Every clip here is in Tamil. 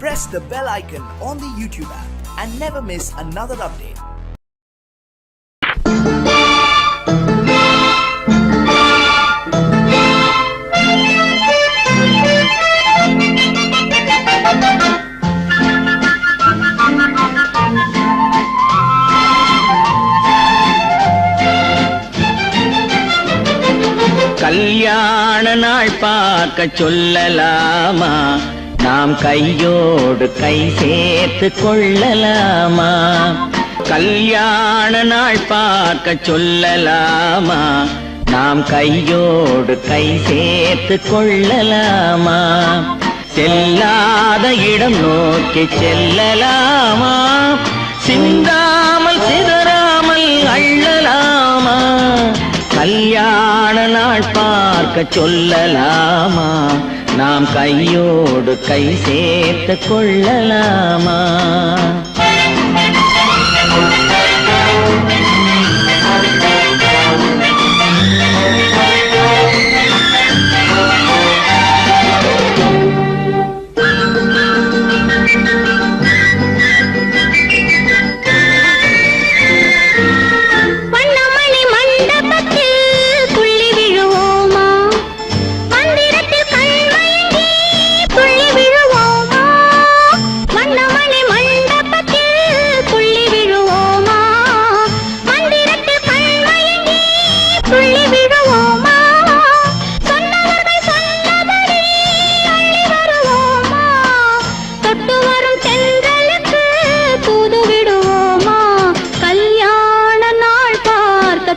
Press the bell icon on the YouTube app and never miss another update. கல்யாண நாள் பார்க்க சொல்லலாமா, நாம் கையோடு கை சேர்த்து கொள்ளலாமா? கல்யாண நாள் பார்க்க சொல்லலாமா, நாம் கையோடு கை சேர்த்து கொள்ளலாமா? செல்லாத இடம் நோக்கி செல்லலாமா, சிந்தாமல் சிதறாமல் அள்ளலாமா? கல்யாண நாள் பார்க்க சொல்லலாமா, நாம் கையோடு கை சேர்த்து கொள்ளலாமா?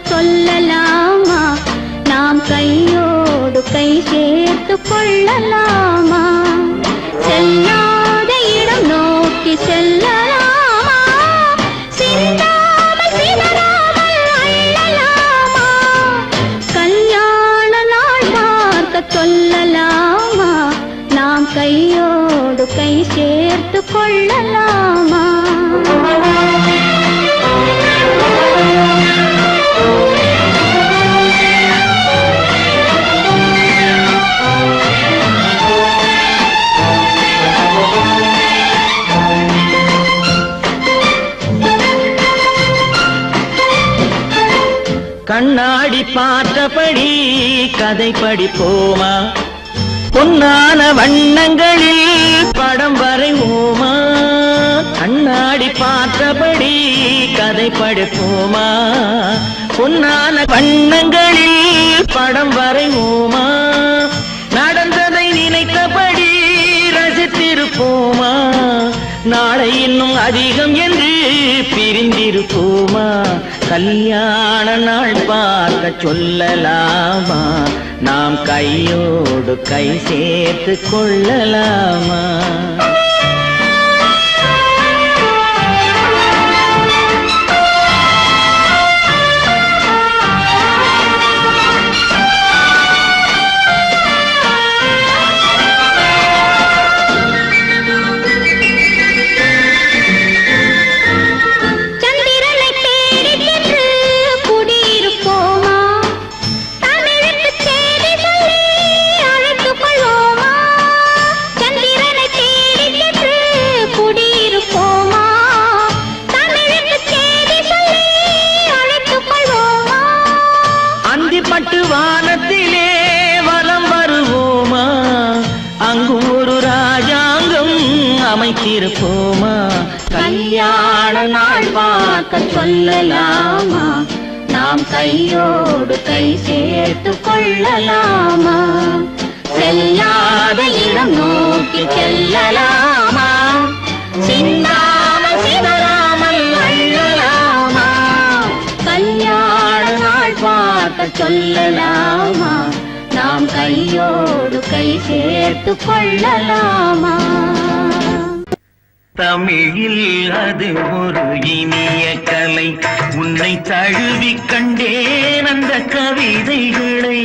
சொல்லலாமா, நாம் கையோடு கை சேர்த்து கொள்ளலாமா? செல்லாத இடம் நோக்கி செல்லலாமா, சிந்தாமல் சிதறாமல் அள்ளலாமா? கல்யாண நாள் பார்க்க சொல்லலாமா, நாம் கையோடு கை சேர்த்து கொள்ளலாமா? கண்ணாடி பார்த்தபடி கதை படிப்போமா, பொன்னான வண்ணங்களில் படம் வரைவோமா? கண்ணாடி பார்த்தபடி கதை படிப்போமா, பொன்னான வண்ணங்களில் படம் வரைவோமா? நடந்ததை நினைத்தபடி ரசித்திருப்போமா, நாளை இன்னும் அதிகம் என்று பிரிந்திருப்போமா? கல்யாண நாள் பார்க்க சொல்லலாமா, நாம் கையோடு கை சேர்த்து கொள்ளலாமா? வானத்திலே வலம் வருவோமா, அங்கும் ஒரு ராஜாங்கம் அமைத்திருப்போமா? கல்யாண நாள் பார்க்க சொல்லலாமா, நாம் கையோடு கை சேர்த்து கொள்ளலாமா? செல்லாத இடம் நோக்கி செல்லலாமா, சிந்தாமல் சிதறாமல் அள்ளலாமா? கல்யாண நாள் பார்க்க சொல்லலாமா, நாம் கையோடு கை சேர்த்து கொள்ளலாமா? தமிழில் அது ஒரு இனிய கலை, உன்னை தழுவி கண்டேன் அந்த கவிதைகளை.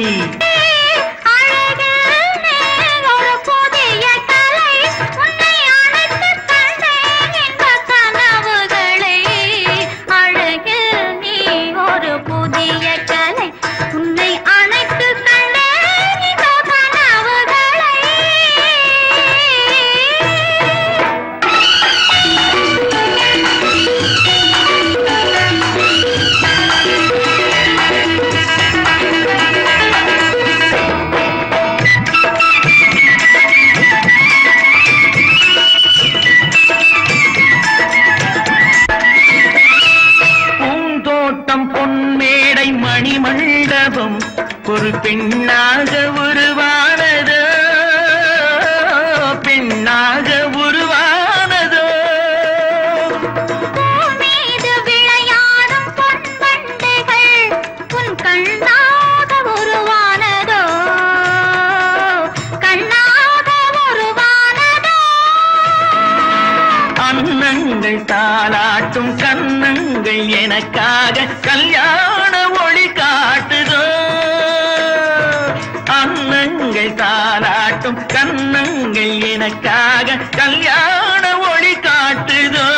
அன்னங்கள் தாளாட்டும் கன்னங்கள் எனக்காக கல்யாண ஒளி காட்டுதோ. அன்னங்கள் தாளாட்டும் கன்னங்கள் எனக்காக கல்யாண ஒளி காட்டுதோ.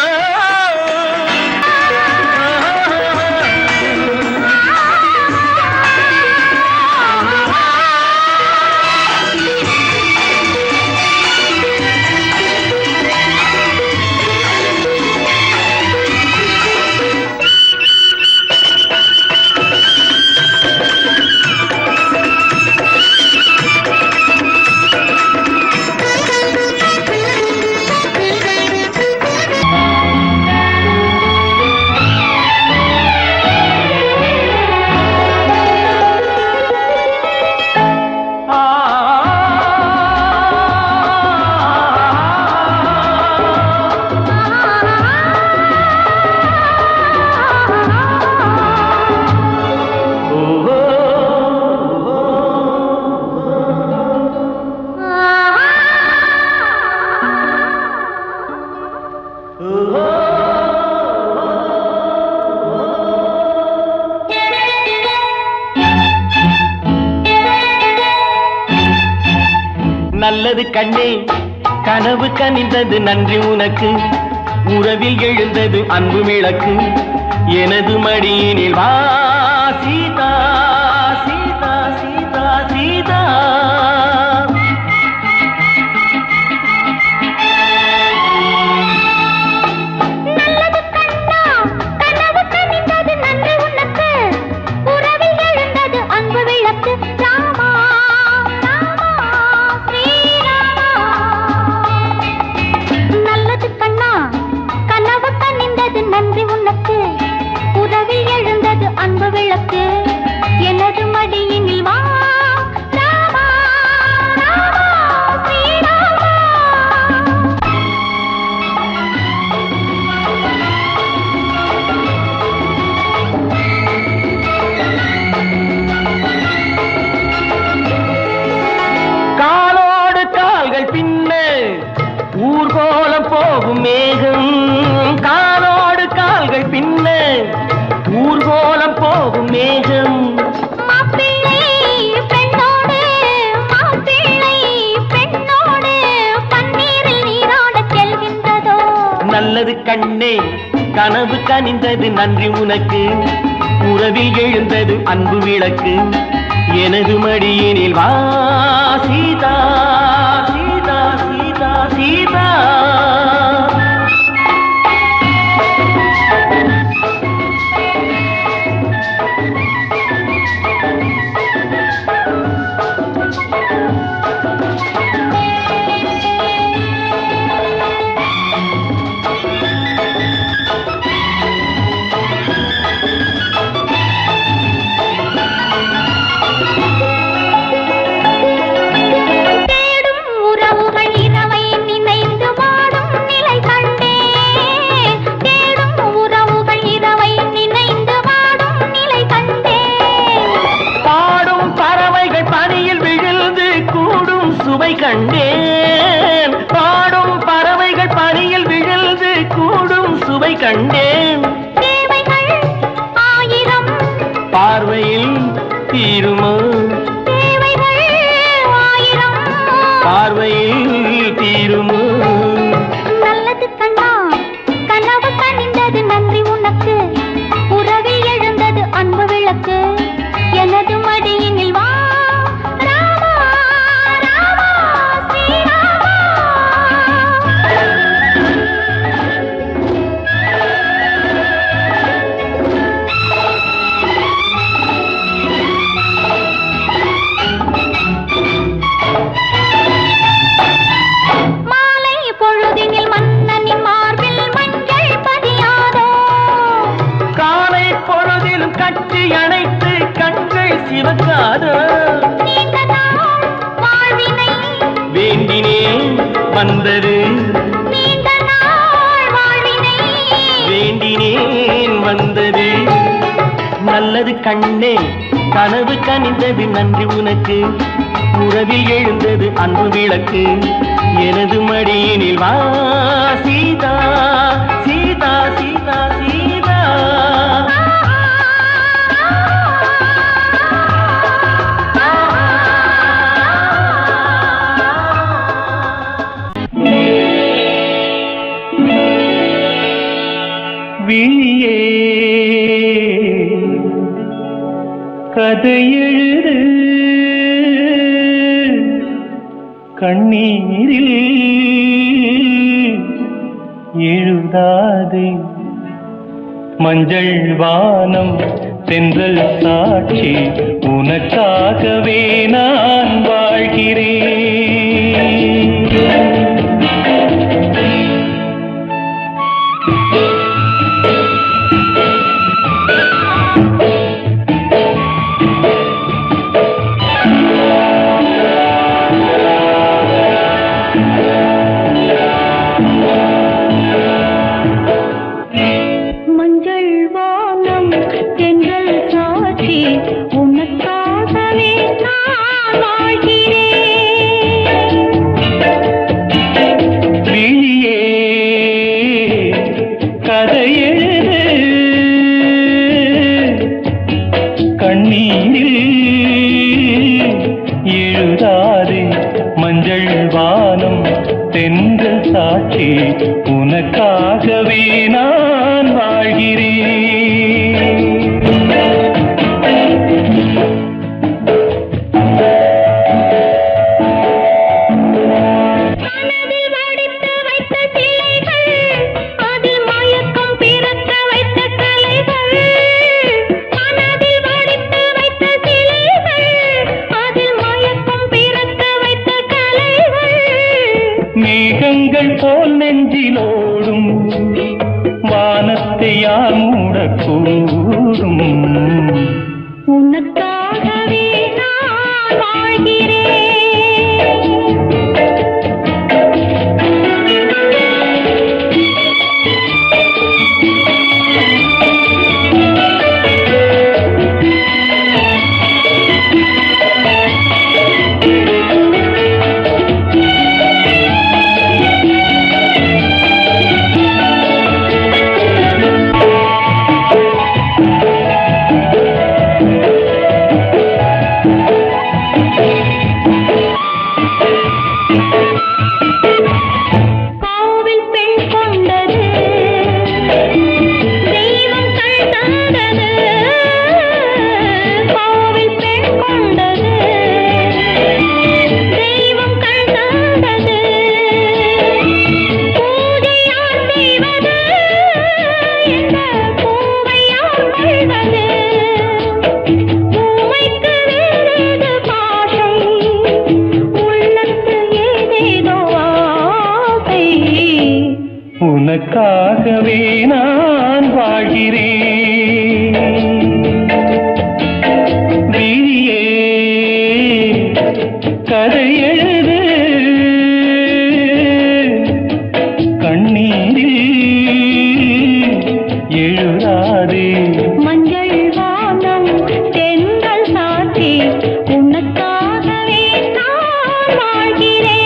நல்லது கண்ணே கனவு கனிந்தது நன்றி உனக்கு. உறவில் எழுந்தது அன்பு விளக்கு. எனது மடியினில் வா சீதா சீதா சீதா சீதா. ஊர்கோலம் போகும் மேகம் காலோடு கால்கள் பின்ன. ஊர்கோலம் போகும் மேகம். மாப்பிள்ளை பெண்ணோடு மாப்பிள்ளை பெண்ணோடு பன்னீரில் நீராடச் செல்கின்றதோ. நல்லது கண்ணே கனவு கனிந்தது நன்றி உனக்கு. உறவில் எழுந்தது அன்பு விளக்கு. எனது மடியினில் வா சீதா சீதா சீதா சீதா. சுவை கண்டேன் பாடும் பறவைகள் பனியில் விழுந்து கூடும் சுவை கண்டேன். தேவைகள் ஆயிரம் பார்வையில் தீருமோ. தேவைகள் ஆயிரம் பார்வையில் தீருமோ. நல்லது கண்ணா கனவு கனிந்தது நன்றி உனக்கு. உறவில் எழுந்தது அன்பு விளக்கு. எனது மடியினில் வா கட்டி அணைத்து கண்கள் சிவக்காதோ. வேண்டினேன் வந்தது வேண்டினேன் வந்தது. நல்லது கண்ணே கனவு கனிந்தது நன்றி உனக்கு. உறவில் எழுந்தது அன்பு விளக்கு. எனது மடியினில் வா சீதா சீதா. விழியே கதை எழுது கண்ணீரில் எழுதாதே மஞ்சள் வானம் தென்றல் சாட்சி உனக்காகவே நான் வாழ்கிறேன். மஞ்சள் வானம் தென்றல் சாட்சி உனக்காகவே நான் வாழ்கிறேன். மேகங்கள் போல் நெஞ்சிலோடும் வானத்தை யார் மூடக்கூடும். உனக்காகவே நான் வாழ்கிறேன். உனக்காகவே நான் வாழ்கிறேன். விழியே கதை எழுது கண்ணீரில் எழுதாதே. மஞ்சள் வானம் தென்றல் சாட்சி உனக்காகவே நான் வாழ்கிறேன்.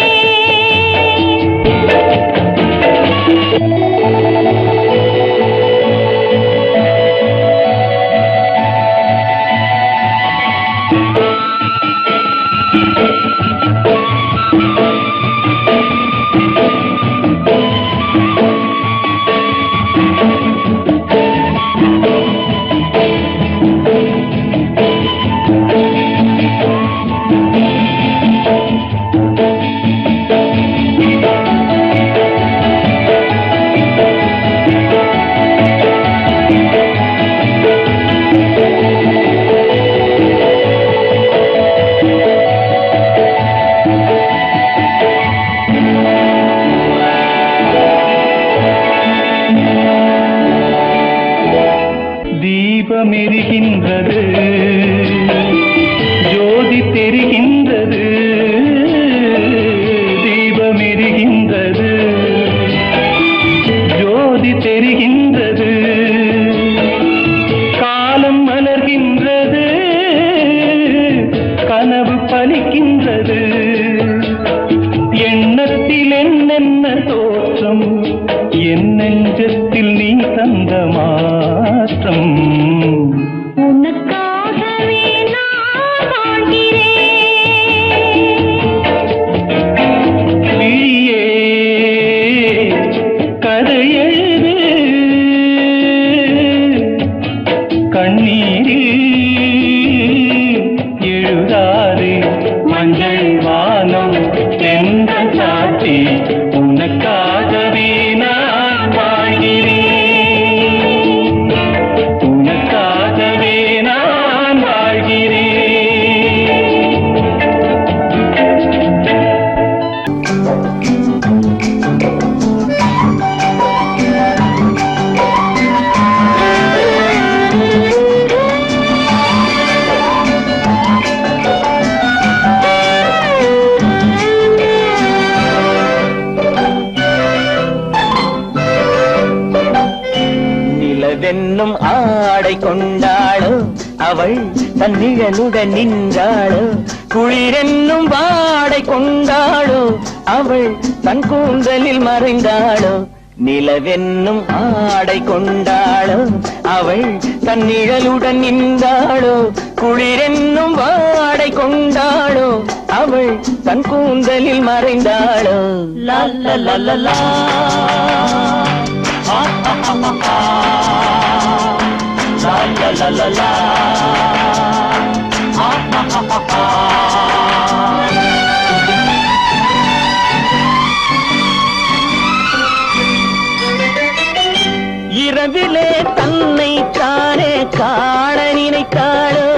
தீபமெரிகின்றது ஜோதி தெரிகின்றது. தீபமெரிகின்றது ஜோதி தெரிகின்றது. காலம் மலர்கின்றது கனவு பலிக்கின்றது. எண்ணத்தில் என்னென்ன தோற்றம் என் நெஞ்சத்தில் நீ தந்த மாற்றம். உனக்காகவே நான் வாழ்கிறேன். விழியே கதை எழுது நிலவென்னும் ஆடை கொண்டாளோ அவள் தன் நிழலுடன் நின்றாளோ குளிரென்னும் வாடை கொண்டாளோ அவள் தன் கூந்தலில் மறைந்தாளோ நிலவென்னும் ஆடை கொண்டாளோ அவள் தன் நிழலுடன் நின்றாளோ குளிரென்னும் வாடை கொண்டாளோ அவள் தன் கூந்தலில் மறைந்தாளோ லா லா லா லா லா லா லா லா லா லா இரவிலே தன்னை தானே காண நினைத்தாளோ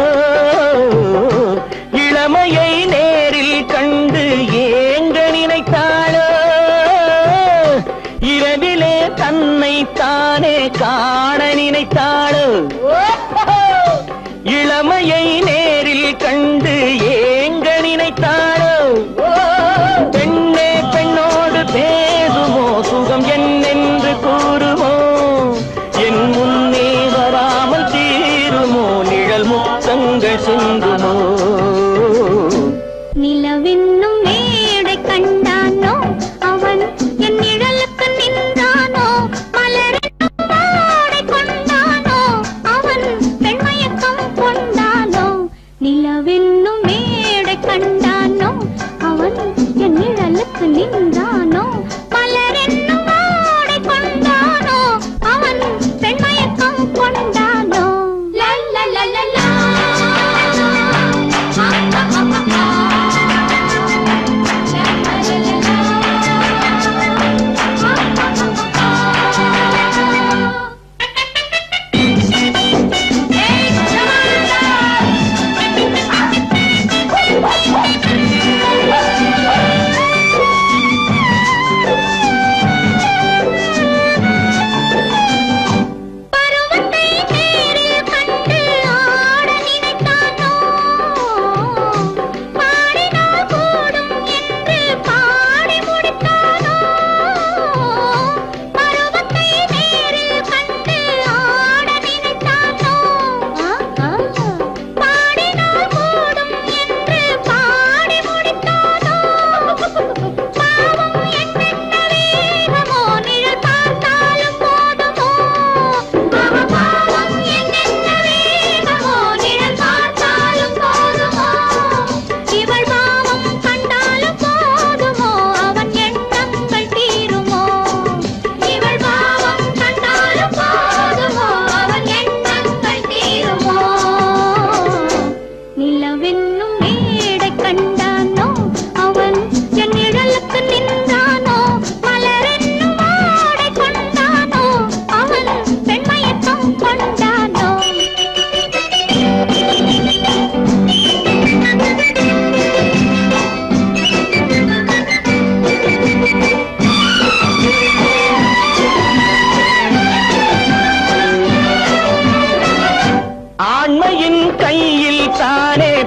இளமையை நேரில் கண்டு ஏங்க நினைத்தாளோ இரவிலே தன்னை தானே காண நினைத்தாளோ இளமையை நேரில் கண்டு ஏங்க நினைத்தாளோ பெண்ணே பெண்ணோடு பேசுமோ சுகம் என்னென்று கூறுமோ என் முன்னே வராமல் தீருமோ நிழல் முத்தங்கள் சிந்துமோ நிலவென்னும் மேடை கண்டானோ அவன் என் நிழலுக்கு நின்றானோ மலரென்னும் வாடை கொண்டானோ அவன் பெண்மயக்கம் கொண்டானோ நிலவென்னும் மேடை கண்டானோ அவன் என் நிழலுக்கு நின்றானோ மலரென்னும் வாடை கொண்டானோ அவன் பெண்மயக்கம் கொண்டானோ லா லா லா லா லா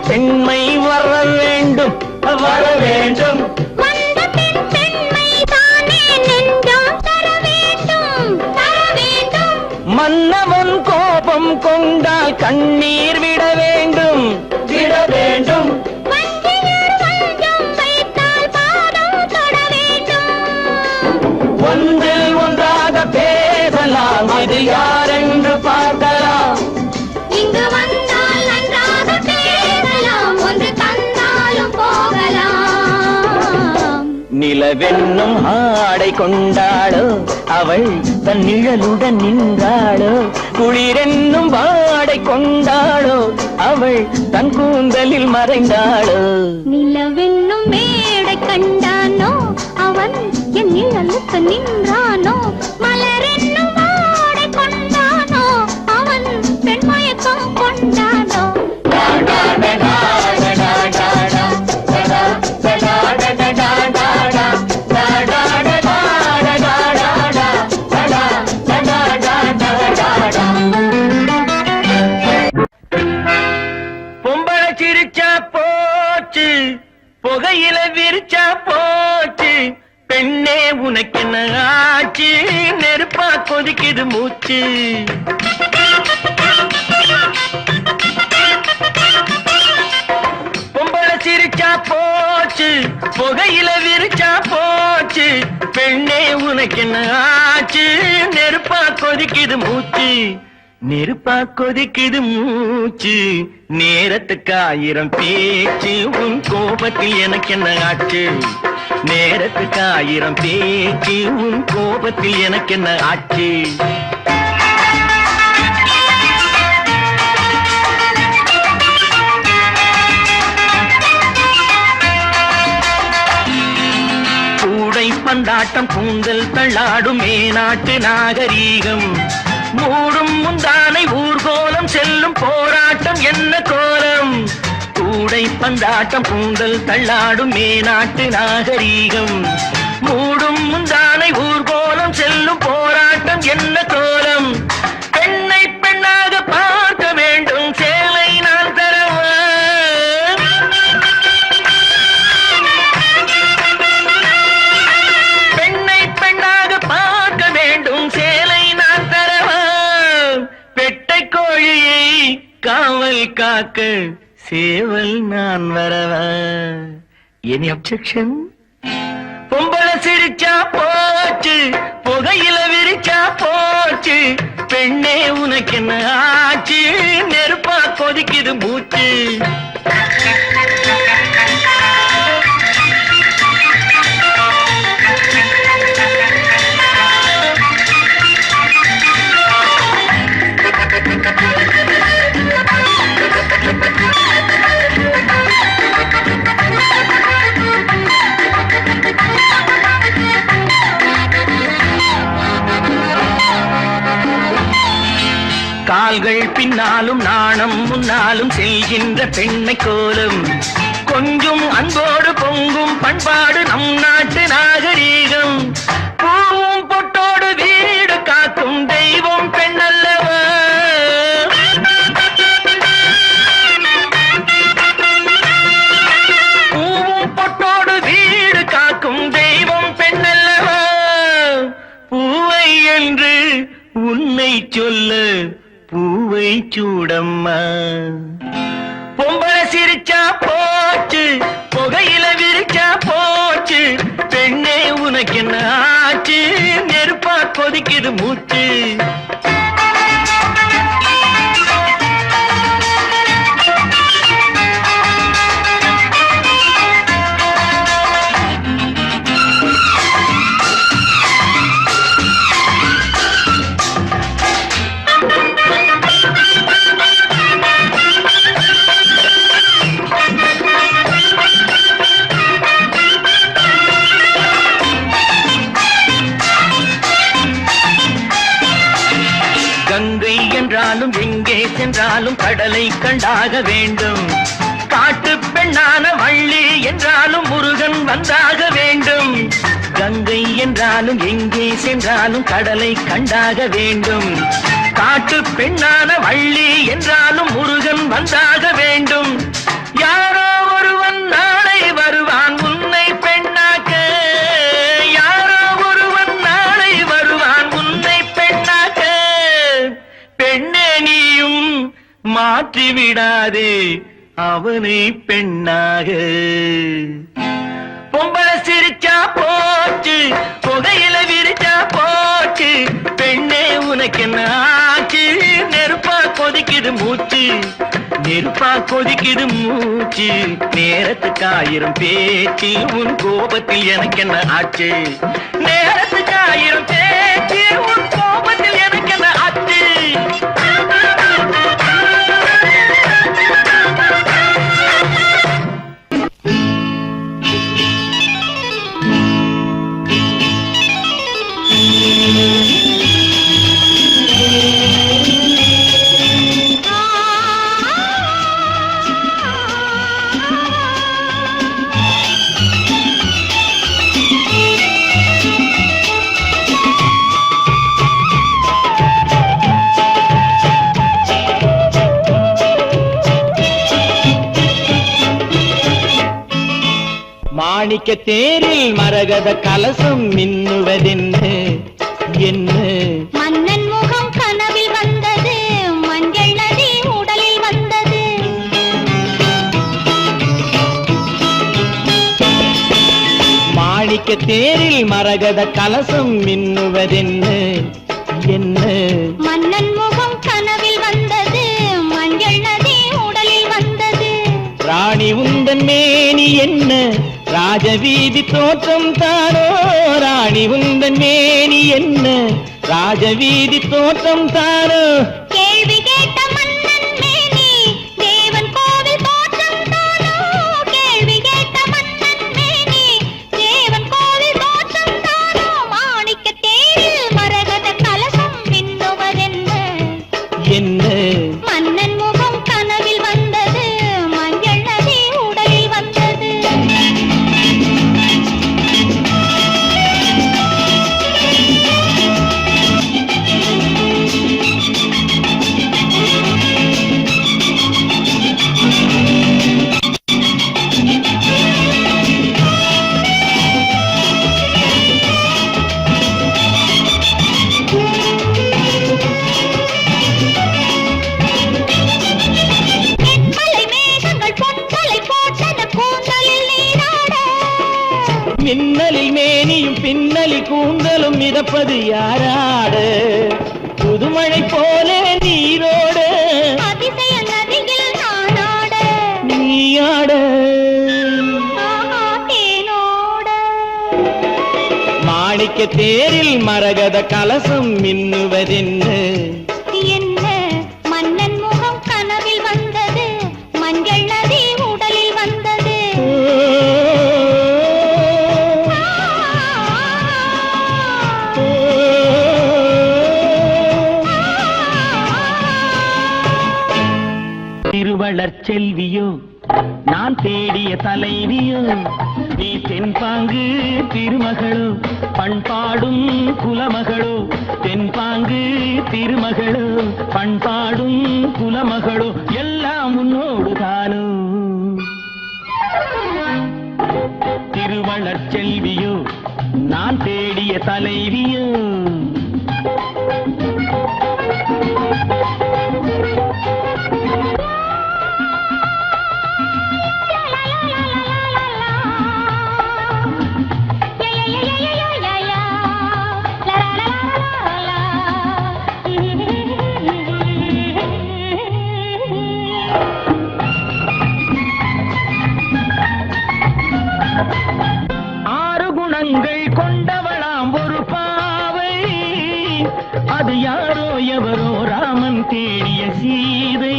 பெண்மை வர வேண்டும் வர வேண்டும் வந்த பெண்மை தானே நெஞ்சம் தர வேண்டும் தர வேண்டும் மன்னவன் கோபம் கொண்டால் கண்ணீர் விட வேண்டும் விட வேண்டும் வஞ்சியர் வஞ்சம் வைத்தால் பாதம் தொட வேண்டும் ஒன்றில் ஒன்றாக பேசலாம் இது யாரென்று பார்க்கலாம் இங்கு வந்தால் நன்றாக பேசலாம் ஒன்று தந்தாலும் போகலாம் நிலவென்னும் ஆடை கொண்டாளோ அவள் தன் நிழலுடன் நின்றாளோ குளிரென்னும் வாடை கொண்டாளோ அவள் தன் கூந்தலில் மறைந்தாளோ நிலவென்னும் மேடை கண்டானோ அவன் என் நிழலுக்கு நின்றானோ மலரென்னும் வாடை கொண்டானோ அவன் பெண்மயக்கம் கொண்டானோ பொம்பளை சிரிச்சா போச்சு புகையில விரிச்சா போச்சு பெண்ணே உனக்கு என்ன ஆச்சு நெருப்பா கொதிக்குது மூச்சு பொம்பளை சிரிச்சா போச்சு புகையில விரிச்சா போச்சு பெண்ணே உனக்கு என்ன ஆச்சு நெருப்பா கொதிக்குது மூச்சு நெருப்பா கொதிக்குது மூச்சு நேரத்துக்கு 1000 பேச்சு உன் கோபத்தில் எனக்கு என்ன ஆச்சு நேரத்துக்கு 1000 பேச்சு உன் கோபத்தில் எனக்கு என்ன ஆச்சு கூடை பந்தாட்டம் கூந்தல் தள்ளாடும் மேநாட்டு நாகரீகம் மூடும் முந்தானை ஊர்கோலம் செல்லும் போராட்டம் என்ன கோலம் கூடை பந்தாட்டம் கூந்தல் தள்ளாடும் மேநாட்டு நாகரீகம் மூடும் முந்தானை ஊர்கோலம் செல்லும் போராட்டம் என்ன கோலம் பெண்ணை பெண்ணாக பார்க்க வேண்டும் சேலை நான் தரவா பெண்ணை பெண்ணாக பார்க்க வேண்டும் சேலை நான் தரவா பெட்டை கோழியை காவல் காக்க சேவல் நான் வரவா எனி அப்செக்ஷன் பொம்பளை சிரிச்சா போச்சு புகையில விரிச்சா போச்சு பெண்ணே உனக்கு என்ன ஆச்சு நெருப்பா கொதிக்குது மூச்சு கால்கள் பின்னாலும் நாணம் முன்னாலும் செல்கின்ற பெண்ணை கோலம் கொஞ்சம் அன்போடு பொங்கும் பண்பாடு நம் நாட்டு நாகரீகம் பூவும் பொட்டோடு வீடு காக்கும் தெய்வம் பெண்ணல்லவா பூவும் பொட்டோடு வீடு காக்கும் தெய்வம் பெண்ணல்லவா பூவை என்று உன்னை சொல்ல பூவை சூடம்மா பொம்பளை சிரிச்சா போச்சு புகையில விரிச்சா போச்சு பெண்ணே உனக்கு என்ன ஆச்சு நெருப்பா கொதிக்குது மூச்சு கங்கை என்றாலும் எங்கே சென்றாலும் கடலை கண்டாக வேண்டும் காட்டு பெண்ணான வள்ளி என்றாலும் முருகன் வந்தாக வேண்டும் கங்கை என்றாலும் எங்கே சென்றாலும் கடலை கண்டாக வேண்டும் காட்டு பெண்ணான வள்ளி என்றாலும் முருகன் வந்தாக வேண்டும் யாரோ ஒருவன் நாளை வருவான் உன்னை பெண்ணாக்க யாரோ ஒருவன் நாளை வருவான் உன்னை பெண்ணாக்க பெண்ணே நீயும் மாற்றி விடாதே அவனை பெண்ணாக பொம்பளை சிரிச்சா போச்சு புகையில விரிச்சா போச்சு பெண்ணே உனக்கு என்ன ஆச்சு நெருப்பா கொதிக்குது மூச்சு நெருப்பா கொதிக்குது மூச்சு நேரத்துக்கு 1000 பேச்சு உன் கோபத்தில் எனக்கு என்ன ஆச்சு நேரத்துக்கு 1000 பேச்சு உன் கோபத்தில் எனக்கு என்ன ஆச்சு மாணிக்க தேரில் மரகத கலசம் மின்னுவதென்ன என்ன மன்னன் முகம் கனவில் வந்தது மஞ்சள் நதி உடலில் வந்தது மாணிக்க தேரில் மரகத கலசம் மின்னுவதென்ன என்ன மன்னன் முகம் கனவில் வந்தது மஞ்சள் நதி உடலில் வந்தது ராணி உந்தன் மேனி என்ன ராஜவீதி தோற்றம் தானோ ராணி உந்தன் மேனி என்ன ராஜவீதி தோற்றம் தானோ கேள்வி கேட்ட மன்னன் மேனி தேவன் கோவில் தோற்றம் தானோ கேள்வி கேட்ட மன்னன் மேனி தேவன் கோவில் தோற்றம் தானோ மாணிக்க தேரில் மரகத கலசம் மின்னுவதென்ன என்ன மன்னன் முகம் கனவில் வந்தது மஞ்சள் நதி உடலில் வந்தது என்மலை மேகங்கள் பொன்களை போட்டன கூந்தலில் நீராட மின்னலில் மேனியும் பின்னலில் கூந்தலும் மிதப்பது யாராடு புதுமழை போல நீரோடு அதிசய நதியில் நானாட நீயாட ஆஹா தேனோட மாணிக்க தேரில் மரகத கலசம் மின்னுவதென்ன என்ன மன்னன் முகம் கனவில் வந்தது மஞ்சள் நதி உடலில் வந்தது திருவளர் செல்வியோ நான் தேடிய தலைவியோ நீ தென்பாங்கு திருமகளோ பண்பாடும் குலமகளோ தென்பாங்கு திருமகளோ பண்பாடும் குலமகளோ எல்லாம் உன்னோடு தானோ திருவளர் செல்வியோ நான் தேடிய தலைவியோ ஆறு குணங்கள் கொண்டவளாம் ஒரு பாவை அது யாரோ எவரோ ராமன் தேடிய சீதை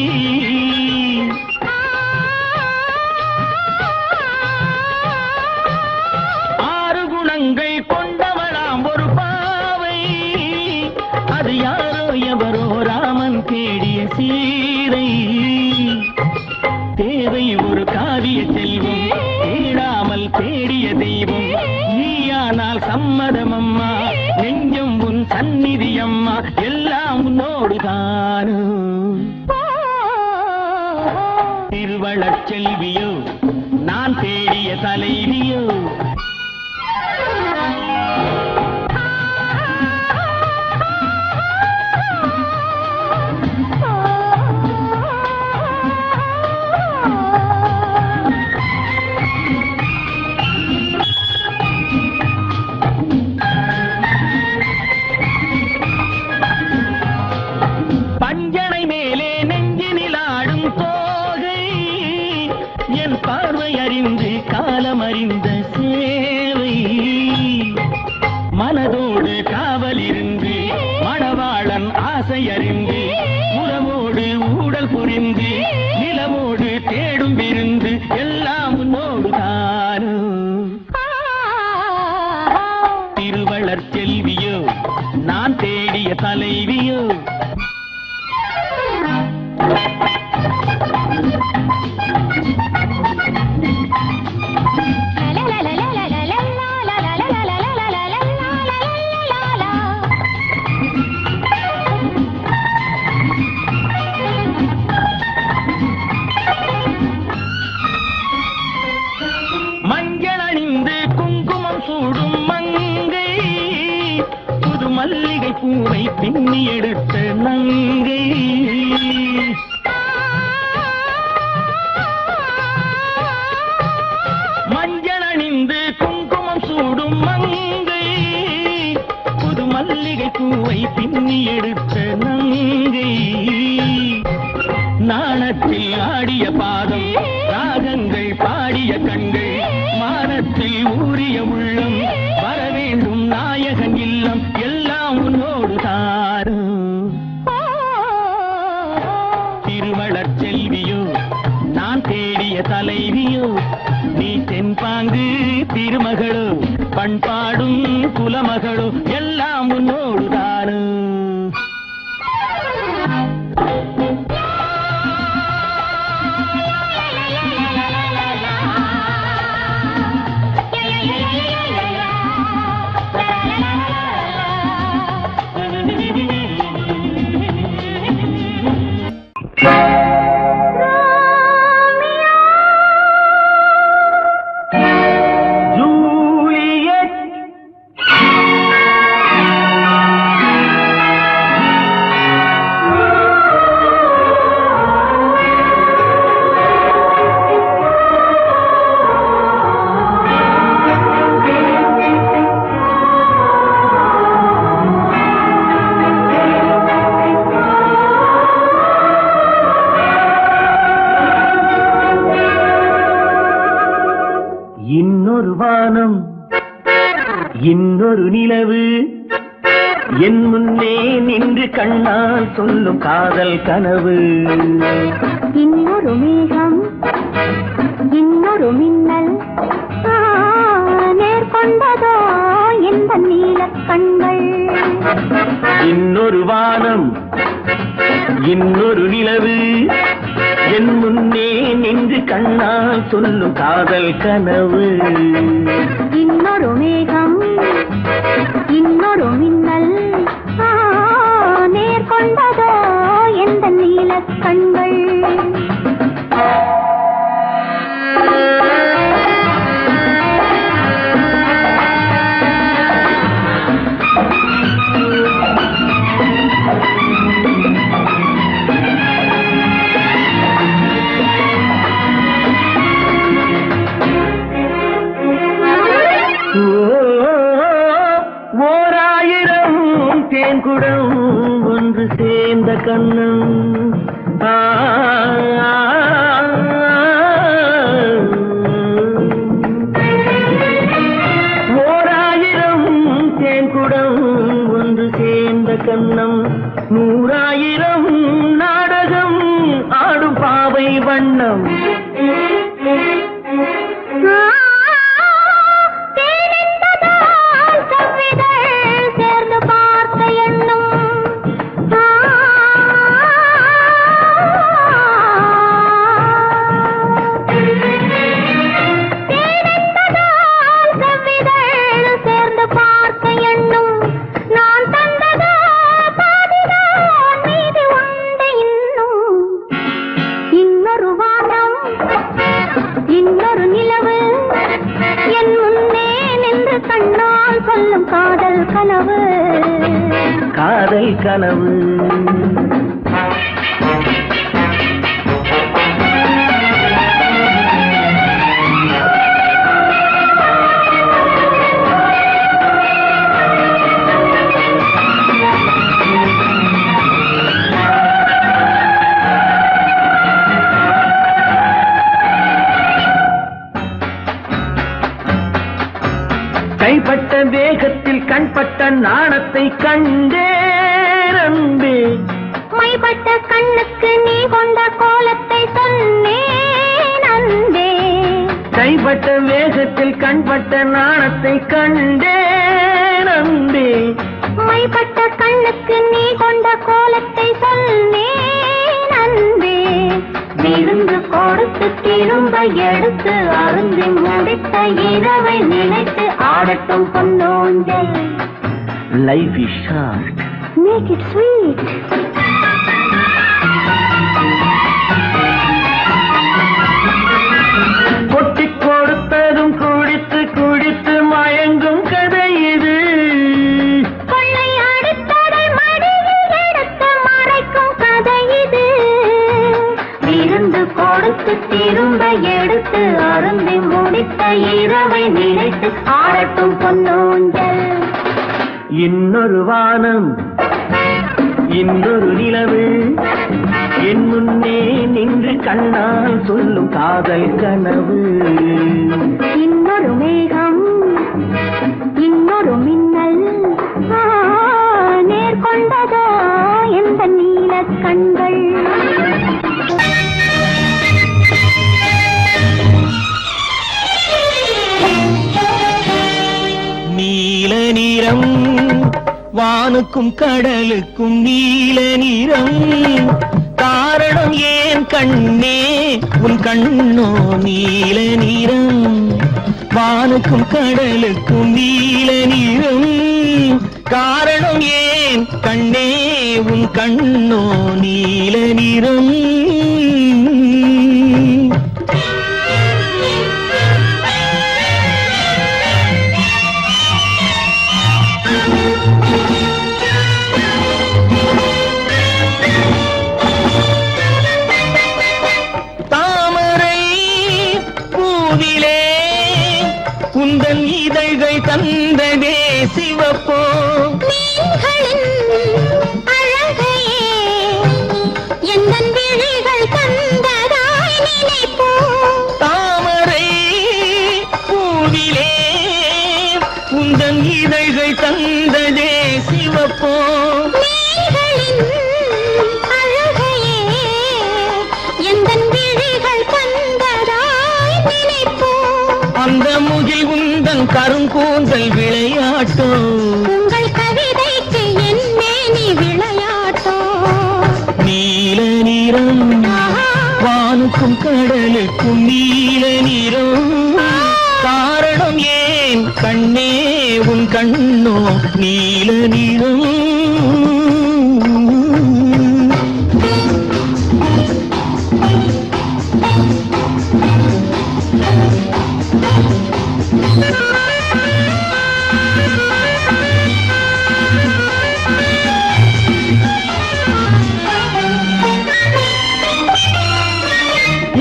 ஆறு குணங்கள் கொண்டவளாம் ஒரு பாவை அது யாரோ எவரோ ராமன் தேடிய சீதை தேவை ஒரு காவிய செல்வம் தேடாமல் தேடிய தெய்வம் நீயானால் சம்மதம் அம்மா நெஞ்சம் உன் சந்நிதி அம்மா எல்லாம் உன்னோடு தானோ திருவளர் செல்வியோ நான் தேடிய தலைவியோ பஞ்சனை மேலே நெஞ்சினில் ஆடும் தோகை என் பார்வை அறிந்து காலம் அறிந்த சேவை மனதோடு காவல் இருந்து மணவாளன் ஆசை அறிந்து உறவோடு ஊடல் புரிந்து நிலவோடு தேடும் விருந்து எல்லாம் உன்னோடு தானோ திருவளர் செல்வியோ நான் தேடிய தலைவியோ மஞ்சள் அணிந்து மல்லிகை பூவை பின்னி எடுத்த நங்கை. மஞ்சள் அணிந்து குங்குமம் சூடும் மங்கை, புது மல்லிகை பூவை பின்னி எடுத்த நங்கை. நாணத்தில் ஆடிய பாதம், ராகங்கள் பாடிய கண்கள், மானத்தில் ஊறிய உள்ளம், வர வேண்டும் நாயகன் இல்லம், எல்லாம் உன்னோடு தாரும். திருவளர் செல்வியோ நான் தேடிய தலைவியோ, நீ தென்பாங்கு திருமகளோ பண்பாடும் குலமகளோ, எல்லாம் உன்னோடு தாரும். இன்னொரு வானம், இன்னொரு நிலவு, என் முன்னே நின்று கண்ணால் சொல்லும் காதல் கனவு. இன்னொரு மேகம், இன்னொரு மின்னல், நேர்கொண்டதோ எந்த நீலக் கண்கள். இன்னொரு வானம், இன்னொரு நிலவு, என் முன்னே நின்று கண்ணால் சொல்லும் காதல் கனவு. இன்னொரு மேகம், இன்னொரு மின்னல், நேர்கொண்டதோ எந்த நீலக் கண்கள். ஓராயிரம் தேன்குடம் ஒன்று சேர்ந்த கண்ணம். ஓராயிரம் தேன்குடம் ஒன்று சேர்ந்த கண்ணம், நூறாயிரம் நாடகம் ஆடும் பாவை வண்ணம். சேர்ந்து பார்த்த எண்ணம், சேர்ந்து பார்த்த எண்ணம், நான் தந்ததோ பாதிதான் மீதி உண்டு இன்னும். இன்னொரு வானம், இன்னொரு நிலவு, என் முன்னே நின்று கண்ணால் சொல்லும் காதல் கனவு. காதல் கனவு. கைப்பட்ட வேகத்தில் கண்பட்ட நாணத்தை கண்டேன் அன்பே. மைப்பட்ட கண்ணுக்கு நீ கொண்ட கோலத்தை சொன்னேன் அன்பே. கைப்பட்ட வேகத்தில் கண்பட்ட நாணத்தை கண்டேன் அன்பே. மைப்பட்ட கண்ணுக்கு நீ கொண்ட கோலத்தை சொன்னேன் அன்பே. விருந்து கொடுத்து திரும்ப எடுத்து அருந்தி முடித்த இரவை நினைத்து ஆடட்டும் பொன்னோஞ்சல். Life is short. Make it sweet. கொட்டிக் கொடுத்ததும் குடித்து குடித்து மயங்கும் கதை இது. கொள்ளையாட காட்டும் பொன்னூஞ்சல். இன்னொரு வானம் இன்னொரு நிலவு என் முன்னே நின்று கண்ணால் சொல்லும் காதல் கனவு. இன்னொரு மேகம் இன்னொரு மின்னல் நேர்கொண்டதோ எந்த நீலக் கண்கள். நீல நிறம் வானுக்கும் கடலுக்கும் நீல நிறம் காரணம் ஏன் கண்ணே உன் கண்ணோ நீல நிறம். வானுக்கும் கடலுக்கும் நீல நிறம் காரணம் ஏன் கண்ணே உன் கண்ணோ நீல நிறம். உந்தன் இதழ்கள் தந்ததே சிவப்போ அழகையே எந்தன் விழிகள் தந்ததாய் நினைப்போ. தாமரை பூவிலே உந்தன் இதழ்கள் தந்ததே சிவப்போ அழகையே எந்தன் விழிகள் தந்ததாய் நினைப்போ. அந்த முகில் உந்தன் கருங்கூந்தல் விளையாட்டோ உங்கள் கவிதைக்கு என் மேனி விளையாட்டோ. நீல நிறம் வானுக்கும் கடலுக்கும் நீல நிறம் காரணம் ஏன் கண்ணே உன் கண்ணோ நீல நிறம்.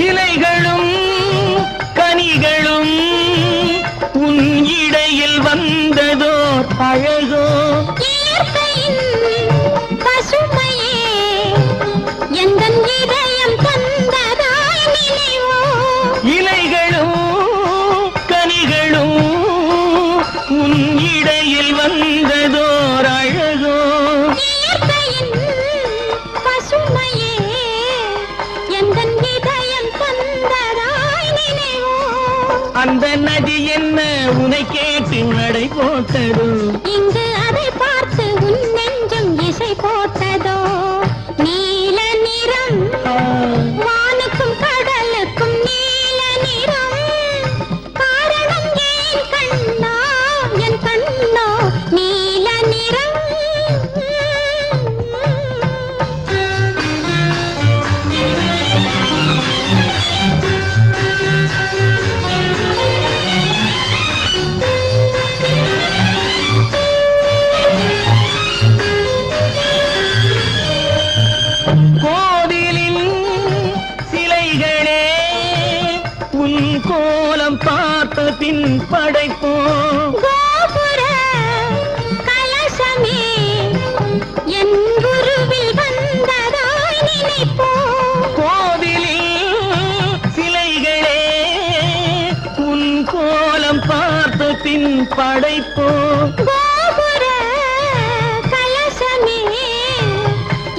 இலைகளும் கனிகளும் உன் இடையில் வந்ததோ அழகோ இயற்கையின் பசுமையே எந்தன் இதயம் தந்ததாய் நினைவோ. இலைகளும் கனிகளும் உன் இடையில் வந்ததோர் அழகோ இயற்கையின் பசுமையே எந்தன் இதயம் தந்ததாய் நினைவோ. அந்த நதி என்ன உனை கேட்டு நடை போட்டதோ இங்கு அதை பார்த்து உன் நெஞ்சம் இசை போட்டதோ. நீல நிறம் வானுக்கும் கடலுக்கும் நீல நிறம் காரணம் ஏன் கண்ணா என் கண்ணோ நீல நிறம். கோவிலின் சிலைகளே உன் கோலம் பார்த்த பின் படைப்போம். கோபுர கலசமே என் குருவில் வந்ததாய் நினைப்போ. கோவிலில் சிலைகளே உன் கோலம் பார்த்த பின் படைப்போம். கோபுர கலசமே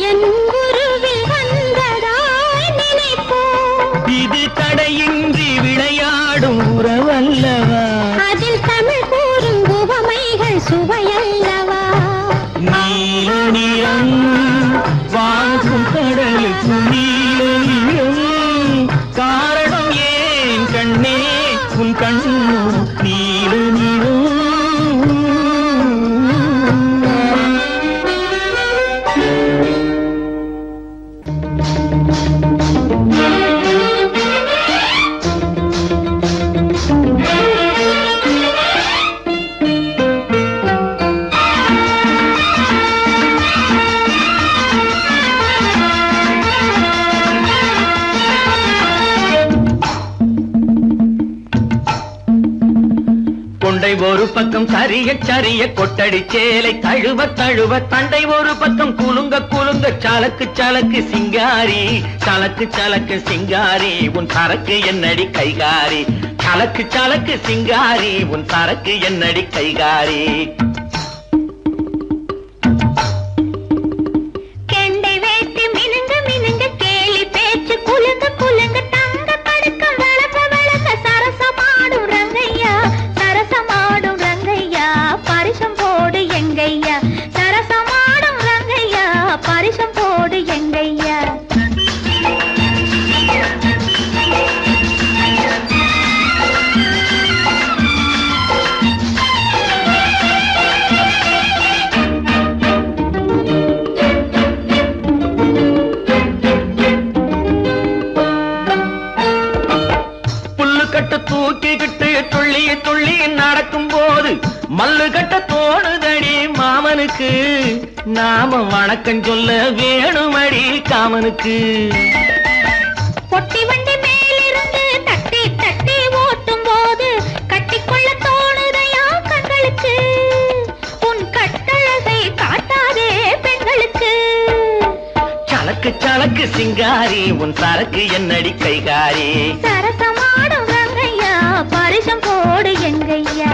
என் குருவில் வந்ததாய் நினைப்போ. இது தடையின்றி விளையாடும் உறவல்லவா அதில் தமிழ் கூறும் உவமைகள் சுவையல்லவா. நீல நிறம் வானுக்கும் கடலுக்கும் நீல நிறம் காரணம் ஏன் கண்ணே உன் கண்ணோ நீல நிறம். கொண்டை ஒரு பக்கம் சரிய சரிய கொட்டடி சேலை தழுவ தழுவ தண்டை ஒரு பக்கம் குலுங்க குலுங்க சலக்கு சலக்கு சிங்காரி சலக்கு சலக்கு சிங்காரி உன் சரக்கு என்னடி கைகாரி சலக்கு சலக்கு சிங்காரி உன் சரக்கு என்னடி கைகாரி கெண்டை வேட்டி மினுங்க மினுங்க கேலி பேச்சு குலுங்க குலுங்க தங்க படுக்கம் வளக்க வளக்க சரசமாடும் ரங்கையா சரசமாடும் ரங்கையா பரிசம் போடு எங்கையா சரசமாடும் ரங்கையா பரிசம் போடு எங்கையா புல்லுக்கட்ட தூக்கிக்கிட்டு துள்ளி துள்ளி நடக்கும் போது மல்லு கட்ட தோணுதடி மாமனுக்கு நாம வணக்கம் சொல்ல வேணுமடி காமனுக்கு பொட்டி வண்டி மேலிருந்து தட்டி தட்டி ஓட்டும் போது கட்டிக்கொள்ள தோணுதையா கண்களுக்கு உன் கட்டழகை காட்டாதே பெண்களுக்கு சலக்கு சலக்கு சிங்காரி உன் சரக்கு என்னடி கைகாரி சரசமாடும் ரங்கையா பரிசம் போடு எங்கையா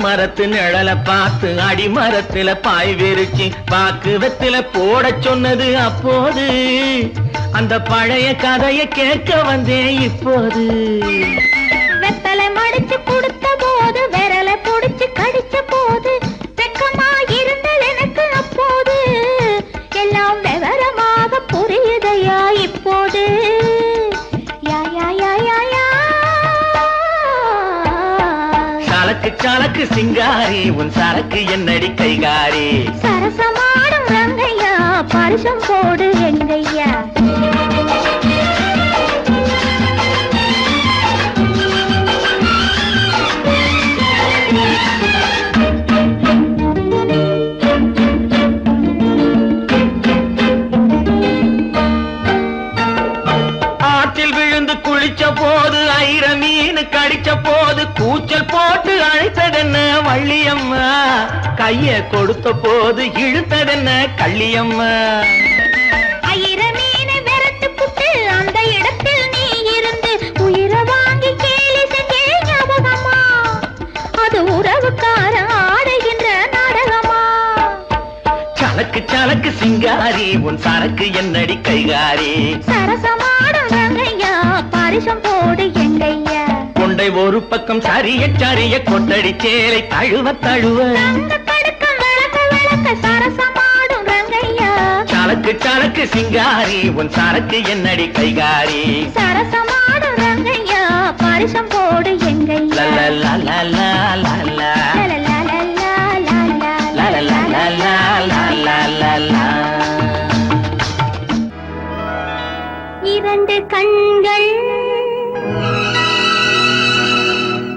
மரத்து நிழல பார்த்து அடிமரத்துல பாய் விரிச்சு பாக்கு வெத்தில போட சொன்னது அப்போது அந்த பழைய கதையை கேட்க வந்தேன் இப்போது வெத்தலை மடிச்சு கொடுத்த போது விரலை புடிச்சு கடிச்ச போது வெக்கமா இருந்தல் எனக்கு அப்போது எல்லாம் விவரமாக புரியுதையா இப்போது யா யா யா யா யா சலக்கு சலக்கு சிங்காரி உன் சரக்கு என்னடி கைகாரி சரசமாடும் ரங்கையா பரிசம் போடு எங்கையா ஆற்றில் விழுந்து குளிச்ச போது ஐர மீன் கடிச்ச போது கூச்சல் போட்டு அழைத்ததென்ன வள்ளியம்மா கைய கொடுத்த போது இழுத்ததென்ன கள்ளியம்மா ஐர மீனை விரட்டு புட்டு அந்த இடத்தில் நீ இருந்து உயிரை வாங்கி கேலி செஞ்சே ஞாபகமா அது உறவுக்கார ஆடுகின்ற நாடகமா சலக்கு சலக்கு சிங்காரி உன் சரக்கு என்னடி கைகாரி சரசமாடும் ரங்கையா பரிசம் போடு எங்கையா கொண்டை ஒரு பக்கம் சரிய சரிய கொட்டடி சேலை தழுவ தழுவ தங்க படுக்கம் வளக்க வளக்க சரசமாடும் ரங்கையா சலக்கு சலக்கு சிங்காரி உன் சரக்கு என்னடி கைகாரி சரசமாடும் ரங்கையா பரிசம் போடு எங்கையா லலலலலலலா. லலலலலலலலா. இரண்டு கண்கள்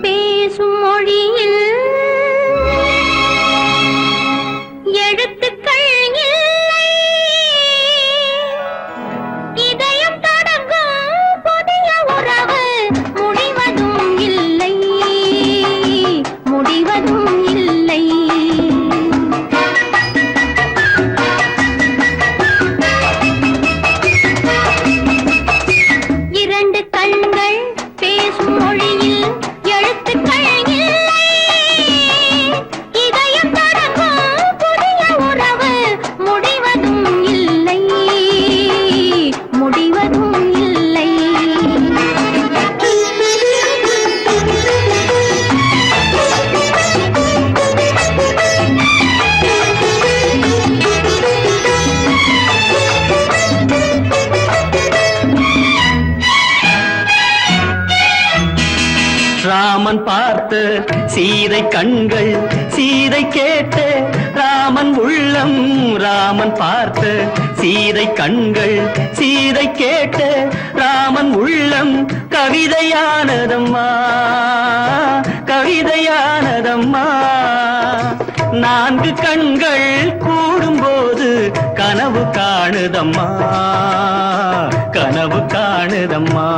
பேசும் மொழியில் எழுத்துக்கள் இல்லை இதயம் தொடங்கும் புதிய உறவு முடிவதும் இல்லை முடிவதும் இல்லை இரண்டு கண்கள் பேசும் மொழியில் எழுத்துக்கள் இல்லை இதயம் தொடங்கும் புதிய உறவு முடிவதும் இல்லை முடிவதும் இல்லை ராமன் பார்த்த சீதை கண்கள் சீதை கேட்ட ராமன் உள்ளம் ராமன் பார்த்த சீதை கண்கள் சீதை கேட்ட ராமன் உள்ளம் கவிதையானதம்மா கவிதையானதம்மா. நான்கு கண்கள் கூடும்போது கனவு காணுதம்மா கனவு காணுதம்மா.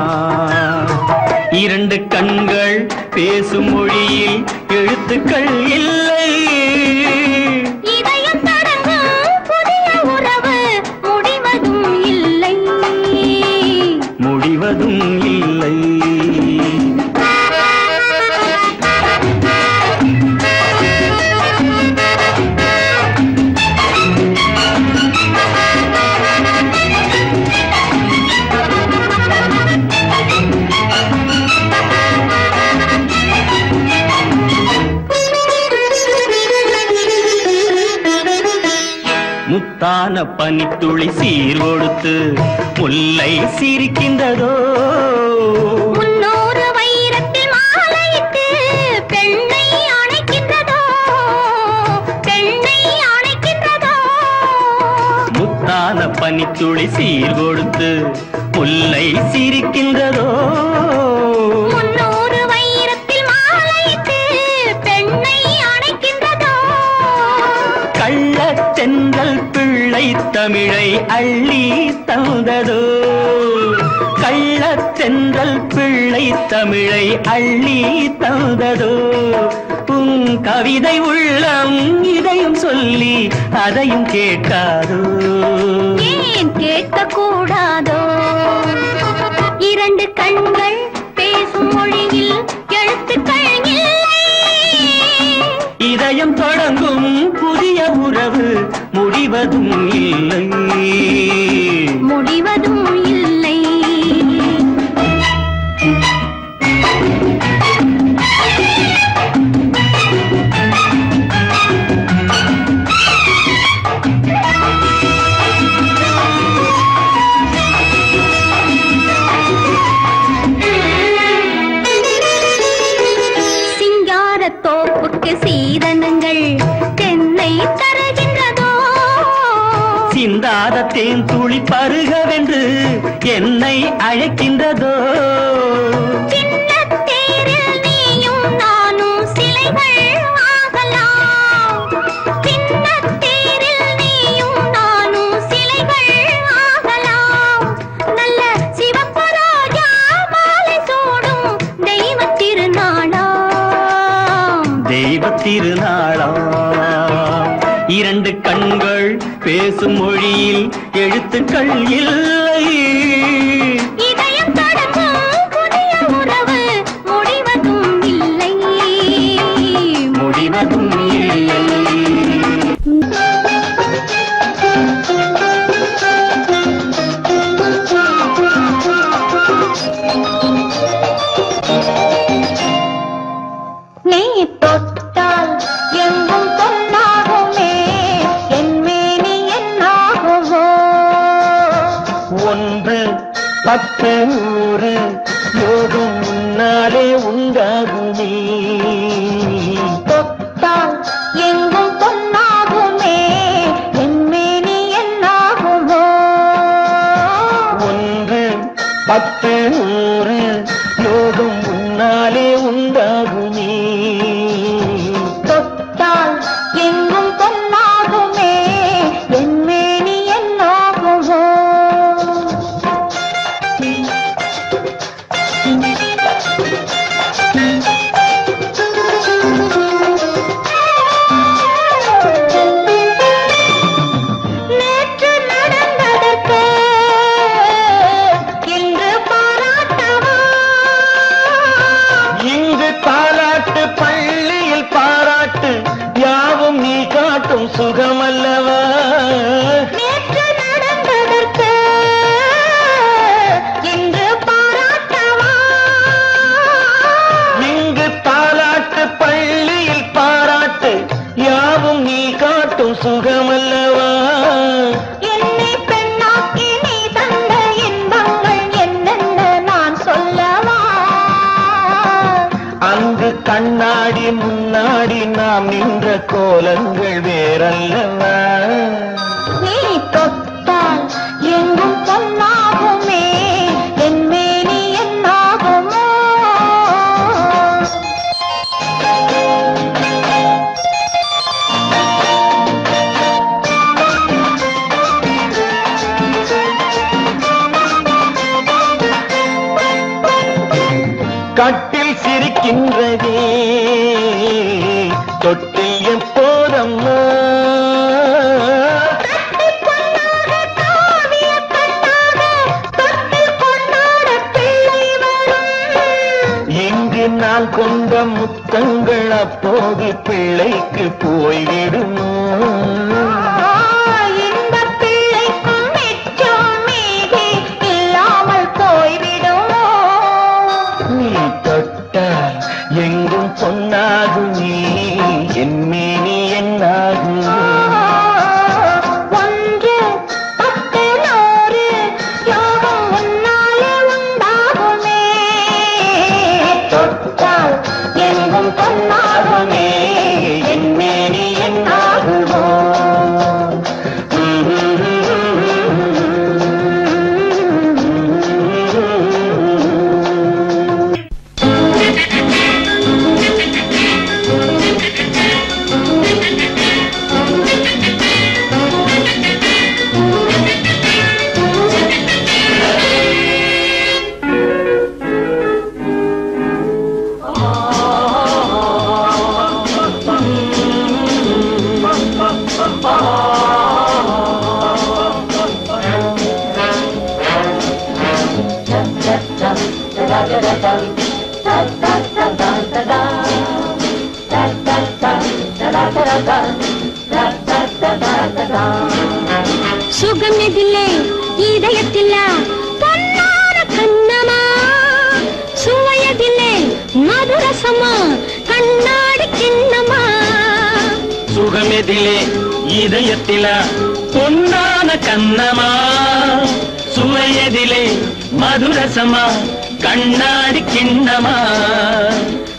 இரண்டு கண்கள் பேசும் மொழியில் எழுத்துக்கள் இல்லை. இதயம் தொடங்கும் புதிய உறவு முடிவதும் இல்லை முடிவதும் இல்லை. முத்தான பனித்துளி சீர் கொடுத்து முல்லை சிரிக்கின்றதோ. முன்னூறு வைரத்தில் மாலையிட்டு பெண்ணை அணைக்கின்றதோ பெண்ணை அணைக்கின்றதோ. முத்தான பனித்துளி சீர் கொடுத்து முல்லை சிரிக்கின்றதோ. முன்னூறு வைரத்தில் மாலையிட்டு பெண்ணை அணைக்கின்றதோ. கள்ளத்தென்றல் பிள்ளை தமிழை அள்ளி தந்ததோ. கள்ளத்தென்றல் பிள்ளை தமிழை அள்ளி தந்ததோ. உன் கவிதை உள்ளம் இதையும் சொல்லி அதையும் கேட்காதோ. ஏன் கேட்க கூடாதோ. இரண்டு கண்கள் பேசும் மொழியில் எழுத்துக்கள் இல்லை. இதயம் தொடங்கும் புதிய உறவு முடிவதும் இல்லை முடிவதும் இல்லை. சிங்காரத்தோப்புக்கு சீதனங்கள் தென்னை தருகின்றதோ. சிந்தாத தேன் துளி பருகவென்று என்னை அழைக்கின்றதோ. சின்னத் தேரில் நீயும் நானும் சிலைகள் ஆகலாம். சின்னத் தேரில் நீயும் நானும் சிலைகள் ஆகலாம். நல்ல சிவப்பு ரோஜா மாலை சூடும் தெய்வத் திருநாளாம் தெய்வத் திருநாளாம். இரண்டு கண்கள் பேசும் மொழியில் எழுத்துக்கள் இல்லை. இதயம் தொடங்கும் புதிய உறவு முடிவதும் இல்லை முடிவதும் இல்லை. நீ தொட்டால் எங்கும் பொன்னாகுமே என் மேனி என்னாகுமோ. ஒன்று பத்து நூறு யோகம் முன்னாலே உண்டாகுமே. தொட்டால் எங்கும் பொன்னாகுமே என் மேனி என்னாகுமோ. ஒன்று பத்து நூறு யோகம் முன்னாலே உண்டாகுமே. தொட்டால் எங்கும் பொன்னாகுமே என் மேனி என்னாகுமோ. நேற்று நடந்ததற்கு இன்று பாராட்டவா. இங்கு பாராட்டு பள்ளியில் பாராட்டு யாவும் நீ காட்டும் சுகமல்லவா. நேற்று நடந்ததற்கு இன்று பாராட்டவா. இங்கு பாராட்டு பள்ளியில் பாராட்டு யாவும் நீ காட்டும் சுகமல்லவா. என்னை பெண்ணாக்கி நீ தந்த இன்பங்கள் என்னென்ன நான் சொல்லவா. அங்கு கண்ணாடி முன்னாடி நாம் நின்ற கோலங்கள் வேறல்லவா. நீ தொட்டால் சிரிக்கின்றதே தொட்டில் எப்போதம்மா இங்கு நான் கொண்ட முத்தங்கள் அப்போது பிள்ளைக்கு போய்விடுமோ எங்கும் பொன்னாகுமே என் மேனி என்னாகும் ஒன்று பத்து நூறு யோகம் உன்னாலே உண்டாகுமே தொட்டால் எங்கும் பொன்னாகுமே என் மேனி என்னாகுமோ சுகம் எதிலே இதயத்தில பொன்னான கண்ணமா சுவையதிலே மதுரசமா கண்ணாடி கிண்ணமா சுகமெதிலே இதயத்தில பொன்னான கண்ணமா சுவையதிலே மதுரசமா கண்ணாடி கிண்ணமா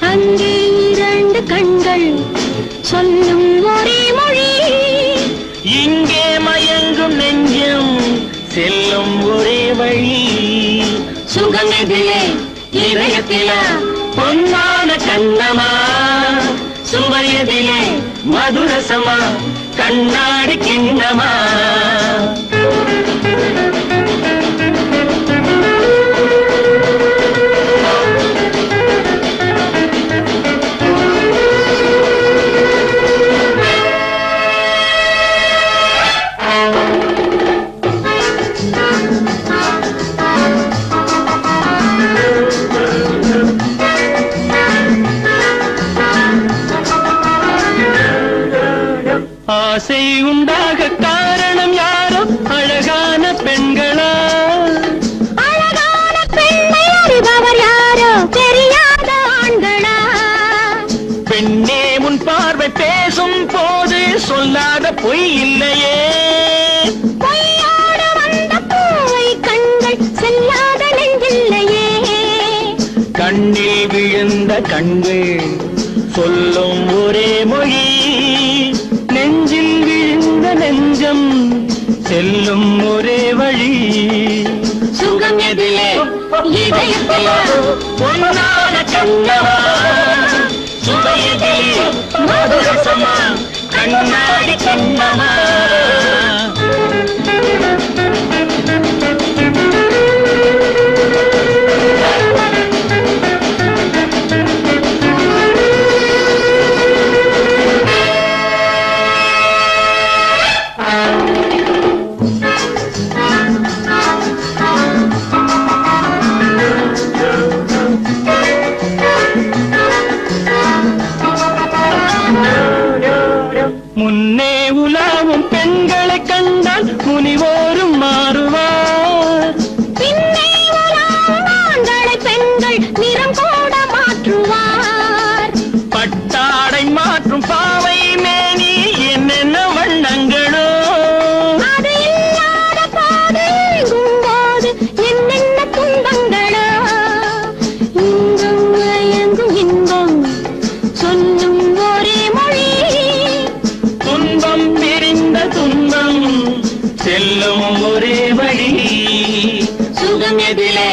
அங்கே இரண்டு கண்கள் சொல்லும் ஒரே மொழி இங்கே மயங்கும் நெஞ்சம் செல்லும் ஒரே வழி சுகமெதிலே இதயத்தில பொன்னான கண்ணமா சுவையதிலே மதுரசமா கண்ணாடி கிண்ணமா ஆசை உண்டாக காரணம் யாரோ அழகான பெண்களா அழகான பெண்ணை அறிபவர் யாரோ தெரியாத ஆண்களா பெண்ணே முன் பார்வை பேசும் போது சொல்லாத பொய் இல்லையே பொய்யோடு வந்த பூவை கண்கள் செல்லாத நெஞ்சில்லையே கண்ணில் விழுந்த கண்கள் சொல்லும் ஒரே மொழி நெஞ்சில் விழுந்த நெஞ்சம் செல்லும் ஒரே வழி சுகம் எதிலே இதயத்தில பொன்னான கண்ணமா சுவையதிலே மதுரசமா கண்ணாடி கண்ணமா முன்னே உலாவும் பெண்களை கண்டால் முனிவோரும் மாறுவார் பின்னே உலாவும் ஆண்களை பெண்கள் நிறம் கூட மாற்றுவார் பட்டாடை மாற்றும் பாவை மேனி என்னென்ன வண்ணங்களோ அது இல்லாத போது எங்கும் போது என்னென்ன துன்பங்களோ இங்கும் எங்கும் இன்பம் சொல்லும் ஒரே மொழி துன்பம் பிரிந்த துன்பம் செல்லும் ஒரே வழி சுகம் எதிலே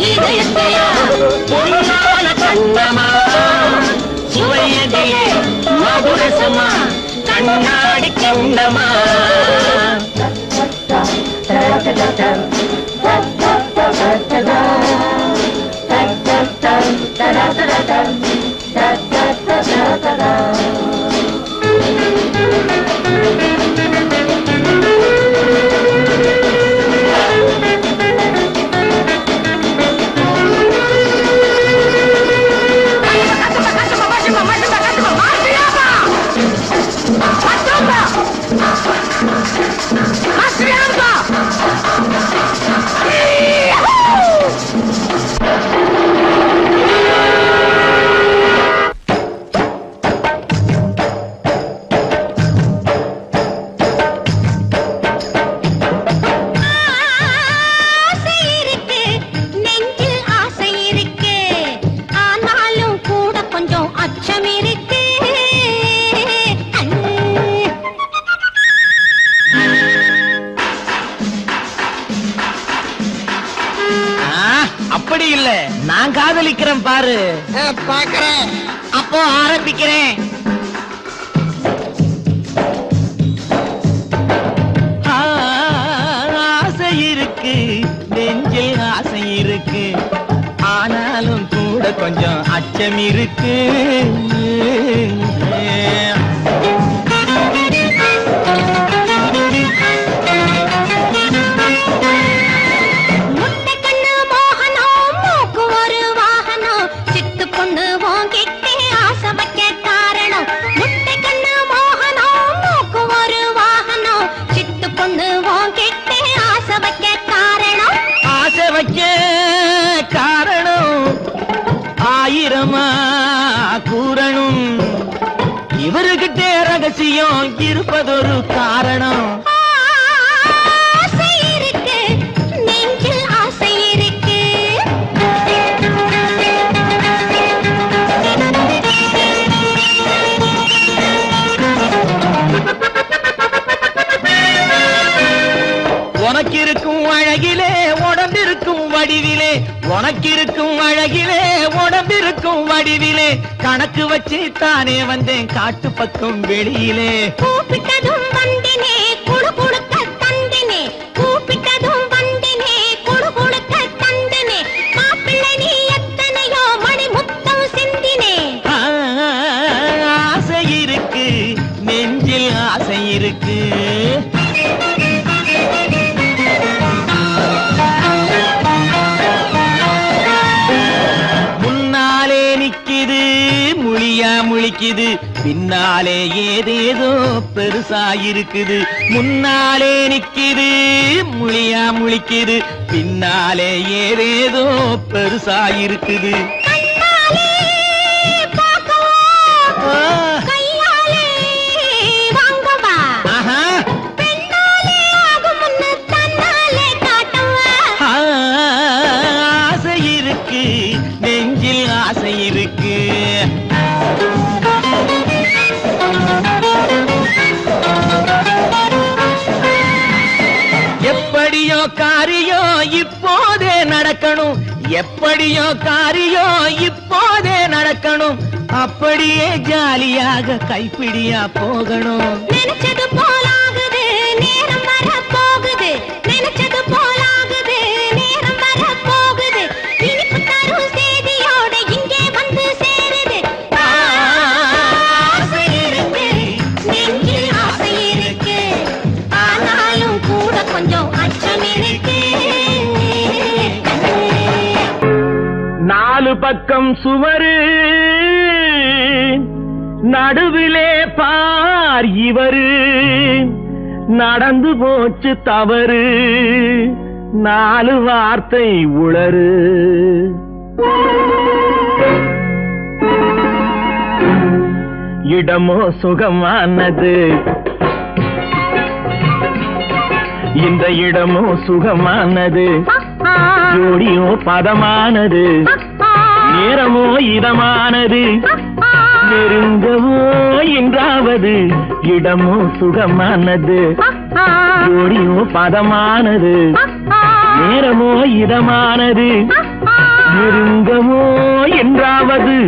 இதயத்தில பொன்னான கண்ணமா சுவையதிலே மதுரசமா கண்ணாடி Kannamma Da da da da da da da da da da da ஆசை இருக்கு, நெஞ்சில் ஆசை இருக்கு, ஆனாலும் கூட கொஞ்சம் அச்சம் இருக்கு. அப்படி இல்ல, நான் காதலிக்கிறேன் பாரு. பாக்குறேன், அப்போ ஆரம்பிக்கிறேன். ஆசை இருக்கு, நெஞ்சில் ஆசை இருக்கு, ஆனாலும் கூட கொஞ்சம் அச்சம் இருக்கு. முட்டை கண்ணு மோகனம், மூக்கு ஒரு வாகனம், சிட்டு பொண்ணு உன்கிட்டே ஆசை வைக்க காரணம். முட்டை கண்ணு மோகனம், மூக்கு ஒரு வாகனம், சிட்டு பொண்ணு உன்கிட்டே ஆசை வைக்க காரணம். ஆசை வைக்க காரணம் ஆயிரமா கூறணும். இவருகிட்ட ரகசியம் இருப்பதொரு காரணம். ஆசை இருக்கு, நெஞ்சில் ஆசை இருக்கு. உனக்கிருக்கும் அழகிலே உடம்பிருக்கும் வடிவிலே, உனக்கிருக்கும் அழகிலே உடம்பிருக்கும் வடிவிலே, கணக்கு வச்சு தானே வந்தேன் காட்டு பக்கம் வெளியிலே. கூப்பிட்டதும் வந்தினே, குடு குடுக்க தந்தினே, கூப்பிட்டதும் வந்தினே, குடு குடுக்க தந்தினே, மாப்பிள்ளை நீ எத்தனையோ மணி முத்தம் சிந்தினே. ஆசை இருக்கு, நெஞ்சில் ஆசை இருக்கு. முன்னாலே நிக்கிது முழியா முழிக்குது, பின்னாலே ஏதேதோ பெருசா இருக்குது. முன்னாலே நிக்கிது முழியா முழிக்குது, பின்னாலே ஏதேதோ பெருசா இருக்குது. கண்ணாலே பார்க்கவா, கையாலே வாங்கவா, ஆஹா, பெண்ணாலே ஆகும் முன்னு தன்னாலே காட்டவா. ஆசை இருக்கு, நெஞ்சில் ஆசை இருக்கு. எப்படியோ காரியோ இப்போதே நடக்கணும், எப்படியோ காரியோ இப்போதே நடக்கணும், அப்படியே ஜாலியாக கைப்பிடியா போகணும். நினைச்சது போலாகுது, நேரம் வர போகுது, நினைச்சது போலாகுது, நேரம் வர போகுது, இனிப்பு தரும் செய்தியோட இங்கே வந்து சேருது. ஆசை இருக்கு, நெஞ்சில் ஆசை இருக்கு, ஆனாலும் கூட கொஞ்சம் அச்சம் இருக்கு. நாலு பக்கம் சுவரு, நடுவிலே பார் இவரு, நடந்து போச்சு தவறு, நாலு வார்த்தை உளறு. இடமோ சுகமானது, இந்த இடமோ சுகமானது, ஜோடியோ பதமானது, நேரமோ இதமானது, நெருங்கவோ என்றாவது. இடமோ சுகமானது, ஜோடியோ பதமானது, நேரமோ இதமானது, நெருங்கவோ என்றாவது.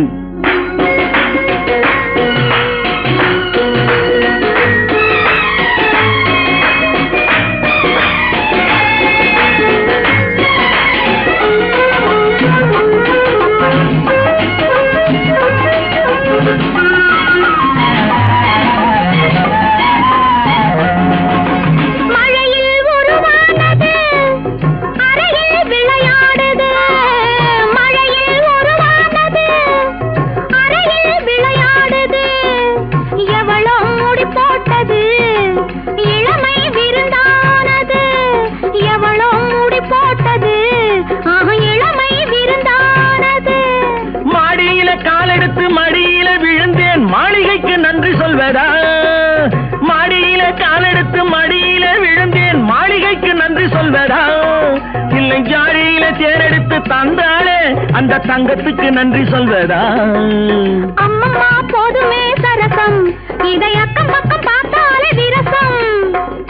மடியில விழுந்தேன் மாளிகைக்கு நன்றி சொல்வதா? மாடியில காலெடுத்து மடியில விழுந்தேன் மாளிகைக்கு நன்றி சொல்வதா? இல்லை ஜாடியில தேரெடுத்து தந்தாலே அந்த தங்கத்துக்கு நன்றி சொல்வதா? அம்மம்மா போதுமே சரசம், இதை அக்கம் பக்கம் பார்த்தாலே விரசம்.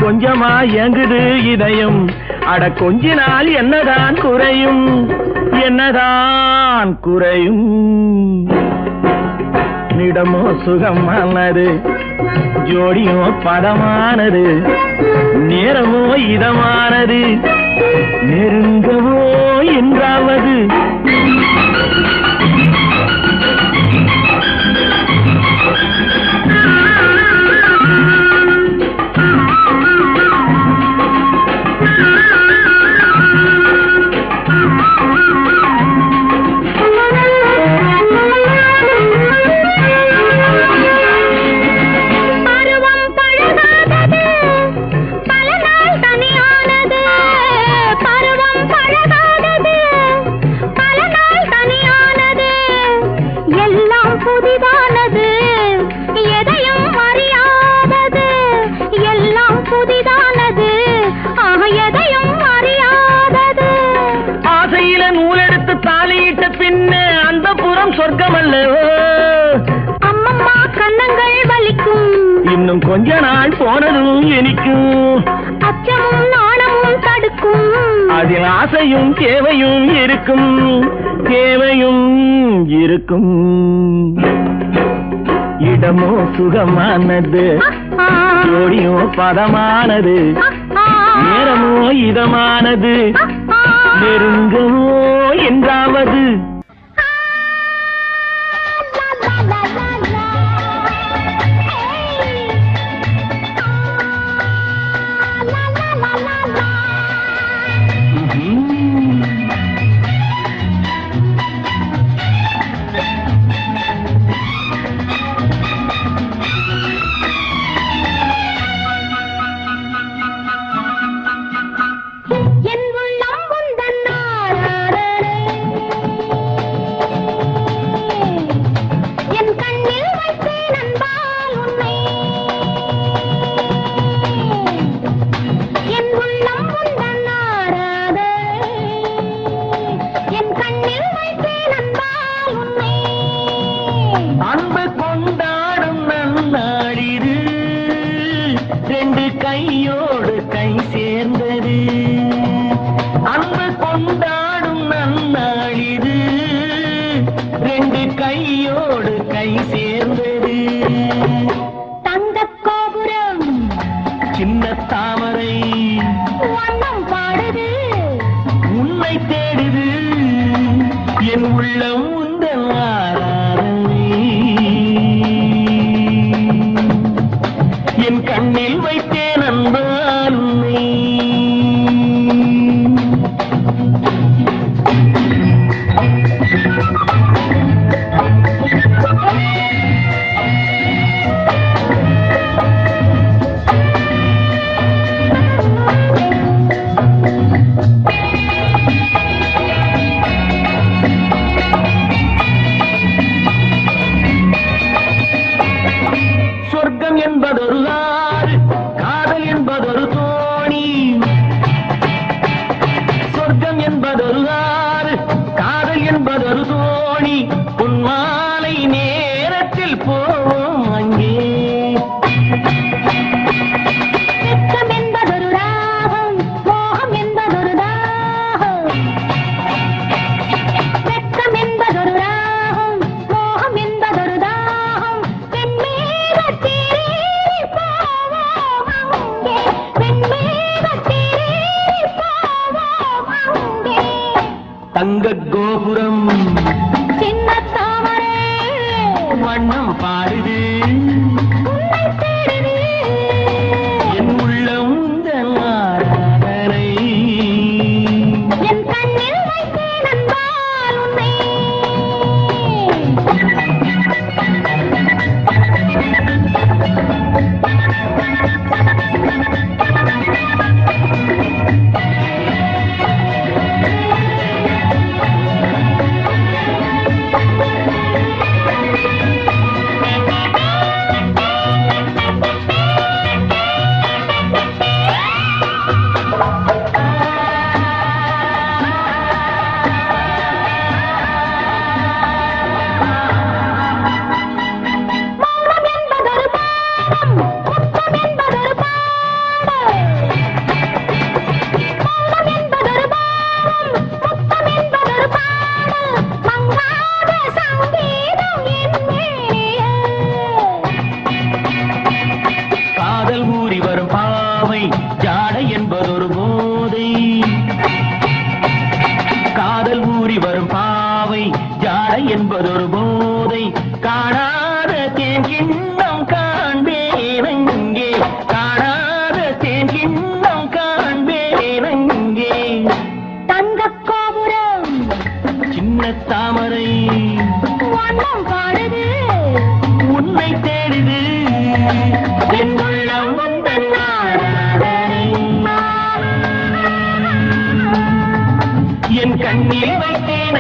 கொஞ்சமா ஏங்குது இதயம், அட கொஞ்ச நாள் என்னதான் குறையும், என்னதான் குறையும். நிடமோ சுகமானது, ஜோடியோ பதமானது, நேரமோ இதமானது, நெருங்கவோ என்றாவது. சொர்க்கம் அல்லவோ அம்மம்மா, கண்ணங்கள் வலிக்கும். இன்னும் கொஞ்ச நாள் போனதும் இனிக்கும். அச்சமும் நாணமும் தடுக்கும். அதில் ஆசையும் தேவையும் இருக்கும், தேவையும் இருக்கும். இடமோ சுகமானது, ஜோடியோ பதமானது, நேரமோ இதமானது, நெருங்கவோ என்றாவது. அன்பு கொண்டாடும் நன்னாளிது, ரெண்டு கையோடு கை சேர்ந்தது. அன்பு கொண்டாடும் நன்னாளிது, ரெண்டு கையோடு கை சேர்ந்தது. தங்கக் கோபுரம் சின்ன தாமரை வண்ணம் பாடுது, உன்னை தேடுது. என் உள்ளம் உந்தன் ஆராதனை, என் கண்ணில் வைத்தேன் அன்பால் உன்னை. சொர்க்கம் என்பதொரு ஆறு, காதல் என்பதொரு தோணி. சொர்க்கம் என்பதொரு ஆறு, காதல் என்பதொரு தோணி. பொன்மாலை நேரத்தில் போவோம் அங்கே. வெட்கம் என்பதொரு ராகம், மோகம் என்பதொரு தாகம். வெட்கம் என்பதொரு ராகம், மோகம் என்பதொரு தாகம். வெண்மேகத்திலே போவோம் அங்கே, வெண்மேகத்திலே போவோம் அங்கே. தங்கக் கோபுரம் சின்ன தாமரை வண்ணம் பாடுது, உன்னை தேடுது. என் உள்ளம் உந்தன் ஆராதனை. என் கண்ணில் வைத்தேன் அன்பால் உன்னை. காணாத தேன் கிண்ணம் காண்பேனங்கே காணாத தேன் கிண்ணம் காண்பேனங்கே தங்க கோபுரம் சின்ன தாமரை வண்ணம் பாடுது உன்னை தேடுது என் உள்ளம் வந்த நாராதனை என் கண்ணில் வைத்தேன்